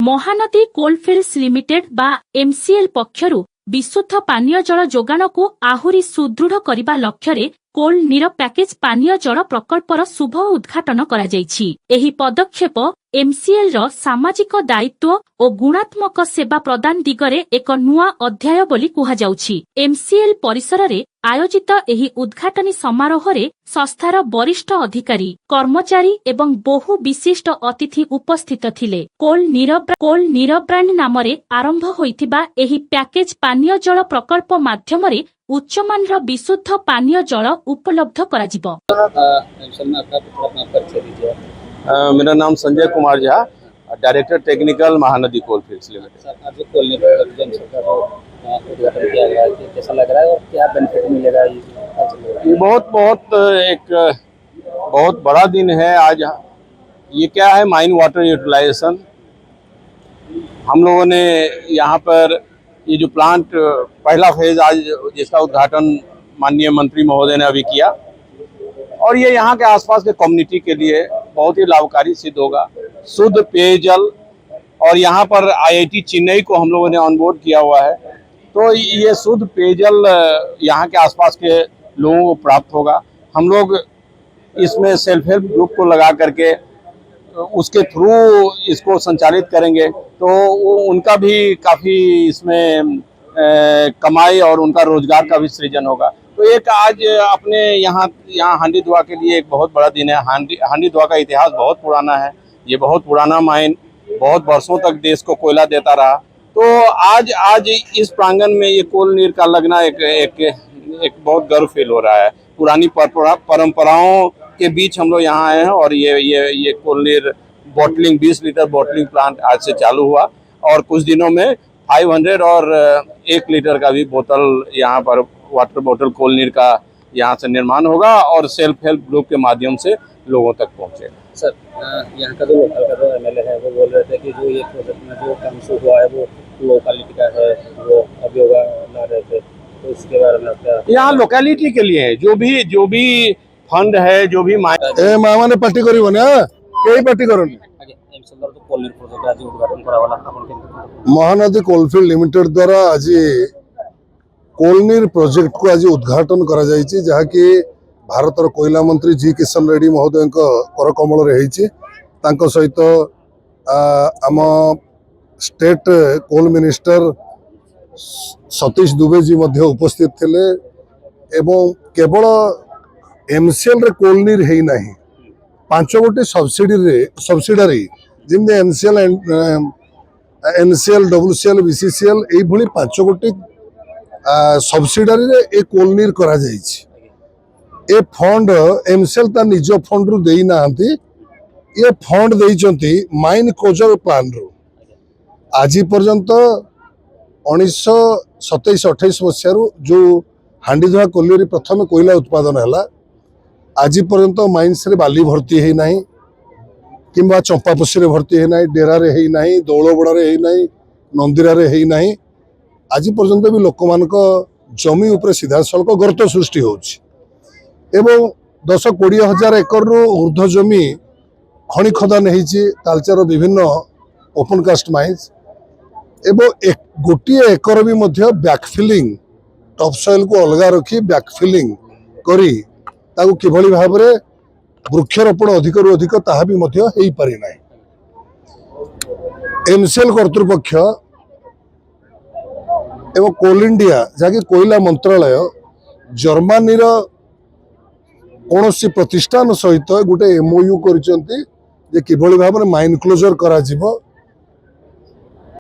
Mahanadi Coalfields limited बा MCL पक्षरु विशुद्ध पानीय जल जोगाण को आहुरी सुदृढ़ करने लक्ष्य कोल नीर पैकेज पानीय जल प्रकल्पर शुभ उद्घाटन करा जायछि। एही पदक्षेप एमसीएल रो सामाजिक दायित्व और गुणात्मक सेवा प्रदान दिगरे एक नुआ अध्याय बोली कुहा जाउछि। एमसीएल परिसर रे आयोजित एही उद्घाटनी समारोह रे संस्थार वरिष्ठ अधिकारी कर्मचारी एवं बहु विशिष्ट अतिथि उपस्थित थिले। कोल नीरब्रांड नाम रे आरंभ होइथिबा एही पैकेज पानीय जल प्रकल्प माध्यम रे उच्चमानर विशुद्ध पानीय जल उपलब्ध कराजिबो। मेरा नाम Sanjay Kumar Jha, director technical Mahanadi coalfields limited. कैसा लग रहा है और क्या बेनिफिट मिलेगा? ये बहुत बड़ा दिन है आज। ये क्या है, माइन वाटर यूटिलाइजेशन। हम लोगों ने यहाँ पर ये जो प्लांट पहला फेज आज जिसका उद्घाटन माननीय मंत्री महोदय ने अभी किया, और ये यहाँ के आसपास के कम्युनिटी के लिए बहुत ही लाभकारी सिद्ध होगा। शुद्ध पेयजल, और यहाँ पर आईआईटी चेन्नई को हम लोगों ने ऑनबोर्ड किया हुआ है, तो ये शुद्ध पेयजल यहाँ के आसपास के लोगों को प्राप्त होगा। हम लोग इसमें सेल्फ हेल्प ग्रुप को लगा करके उसके थ्रू इसको संचालित करेंगे, तो वो उनका भी काफ़ी इसमें कमाई और उनका रोजगार का भी सृजन होगा। तो एक आज अपने यहाँ हांडी दुआ के लिए एक बहुत बड़ा दिन है। हांडी दुआ का इतिहास बहुत पुराना है। ये बहुत पुराना माइन बहुत वर्षों तक देश को कोयला देता रहा। तो आज इस प्रांगण में ये कोल नीर का लगना एक बहुत गर्व फील हो रहा है। पुरानी परंपराओं के बीच हम लोग यहाँ आए हैं, और ये कोल नीर बॉटलिंग 20 लीटर बॉटलिंग प्लांट आज से चालू हुआ, और कुछ दिनों में 500 और 1 लीटर का भी बोतल यहाँ पर वाटर बोतल कोल नीर का यहाँ से निर्माण होगा, और सेल्फ हेल्प ग्रुप के माध्यम से लोगों तक पहुँचेगा। सर, यहाँ का जो लोकल का जो एमएलए है वो बोल रहे थे कि जो ये प्रोजेक्ट में जो काम शुरू हुआ है वो लोकेलिटी का है, वो अभियोगा ला रहे थे, तो इसके बारे में क्या? यहाँ लोकेलिटी के लिए है, जो भी फंड है, जो भी माने पार्टी करिवो ना, केही पार्टी करनी। तो कोल नीर प्रोजेक्ट आज उद्घाटन करावाला आपन महानदी कोलफील्ड लिमिटेड द्वारा आज कोल नीर प्रोजेक्ट को आज उद्घाटन करा जायछि, जहा कि भारतर कोयला मंत्री जी किशन रेड्डी महोदय कर कमल रही। सहित आम स्टेट कोल मिनिस्टर सतीश दुबे जी मध्य उपस्थित थिले, एवं केवल एमसीएल रे कोल नीर है नहीं, 5 गोटी सब्सिडारी जिम्मे एनसीएल डब्ल्यूसीएल बीसीसीएल यही 5 गोटी सब्सिडारी रे ए कोल नीर करा जायछि। ए फंड एमसीएल ता निज फंड रु देई नाहंती, ये फंड देइचंती माइन क्लोजर प्लान रु। आज पर्यंत 1927-28 मसीह जो हांडीधुआ कोल्लेरी प्रथम कोयला उत्पादन है, आज पर्यंत माइन्स रे बाली भर्ती है नहीं, किंबा चंपापसी रे भर्ती है नहीं, डेरा रे है नहीं, दौलबड़ा रे है नहीं, नंदिरा रे है नहीं। आज पर्यंत भी लोक मान जमी उपरे सीधा सड़क गर्त सृष्टि होछि, एवं 10-20 हजार एकर रु ऊर्ध्व जमी खनि खदान होइछि तालचार विभिन्न ओपन कास्ट माइन्स, एवं गोटे एकर भी मध्य बैकफिलिंग टॉप सॉइल को अलगा रखी बैकफिलिंग करी ताकू किभली भाव में वृक्षरोपण अधिकरू अधिक ताहा भी मध्य हेई पारि नै। एमसीएल कर्तृपक्ष एवं कोल इंडिया जहाँकि कोयला मंत्रालय जर्मनी कौन प्रतिष्ठान सहित गोटे एमओयू कर किभली भाव में माइन क्लोजर करा जिवो।